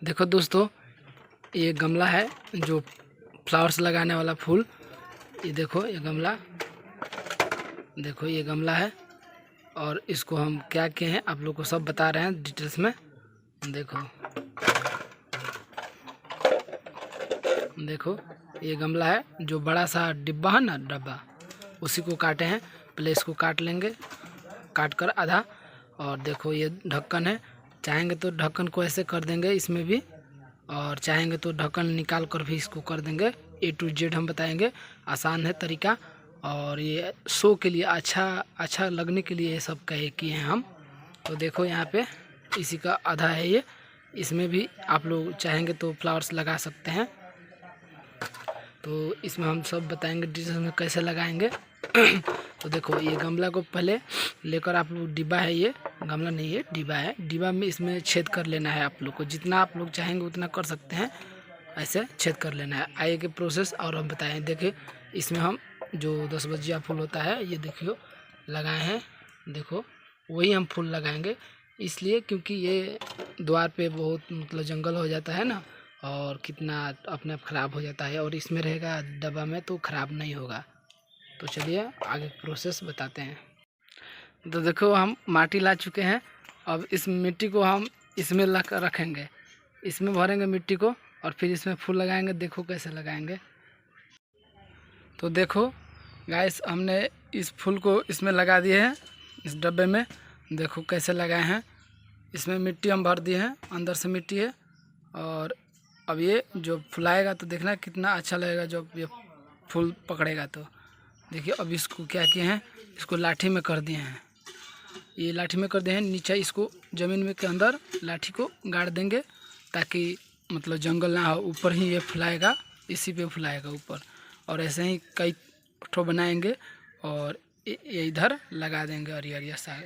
देखो दोस्तों, ये गमला है जो फ्लावर्स लगाने वाला फूल। ये देखो, ये गमला, देखो ये गमला है और इसको हम क्या किए हैं आप लोग को सब बता रहे हैं डिटेल्स में। देखो देखो ये गमला है, जो बड़ा सा डिब्बा है ना, डब्बा, उसी को काटे हैं। पहले इसको काट लेंगे, काट कर आधा। और देखो ये ढक्कन है, चाहेंगे तो ढक्कन को ऐसे कर देंगे इसमें भी, और चाहेंगे तो ढक्कन निकाल कर भी इसको कर देंगे। A to Z हम बताएंगे, आसान है तरीका। और ये शो के लिए अच्छा लगने के लिए ये सब कहे किए हैं हम। तो देखो यहाँ पे इसी का आधा है ये, इसमें भी आप लोग चाहेंगे तो फ्लावर्स लगा सकते हैं। तो इसमें हम सब बताएंगे डिटेल्स में कैसे लगाएंगे। तो देखो ये गमला को पहले लेकर आप लोग, डिब्बा है ये, गमला नहीं है डिब्बा है, डिब्बा में इसमें छेद कर लेना है आप लोग को। जितना आप लोग चाहेंगे उतना कर सकते हैं, ऐसे छेद कर लेना है। आइए के प्रोसेस और हम बताएं। देखिए इसमें हम जो 10 बजिया फूल होता है, ये देखियो लगाए हैं। देखो वही हम फूल लगाएंगे, इसलिए क्योंकि ये द्वार पे बहुत मतलब जंगल हो जाता है ना, और कितना अपने आप ख़राब हो जाता है, और इसमें रहेगा डब्बा में तो ख़राब नहीं होगा। तो चलिए आगे प्रोसेस बताते हैं। तो देखो हम माटी ला चुके हैं। अब इस मिट्टी को हम इसमें रखेंगे, इसमें भरेंगे मिट्टी को, और फिर इसमें फूल लगाएंगे। देखो कैसे लगाएंगे। तो देखो गाइस, हमने इस फूल को इसमें लगा दिए हैं, इस डब्बे में। देखो कैसे लगाए हैं। इसमें मिट्टी हम भर दिए हैं, अंदर से मिट्टी है। और अब ये जो फुलाएगा तो देखना कितना अच्छा लगेगा जब ये फूल पकड़ेगा। तो देखिए अब इसको क्या किए हैं, इसको लाठी में कर दिए हैं। ये लाठी में कर दिए हैं, नीचे इसको ज़मीन में के अंदर लाठी को गाड़ देंगे, ताकि मतलब जंगल ना हो। ऊपर ही ये फुलाएगा, इसी पे फुलाएगा ऊपर। और ऐसे ही कई ठो बनाएंगे और ये इधर लगा देंगे, हरिया हरिया सा।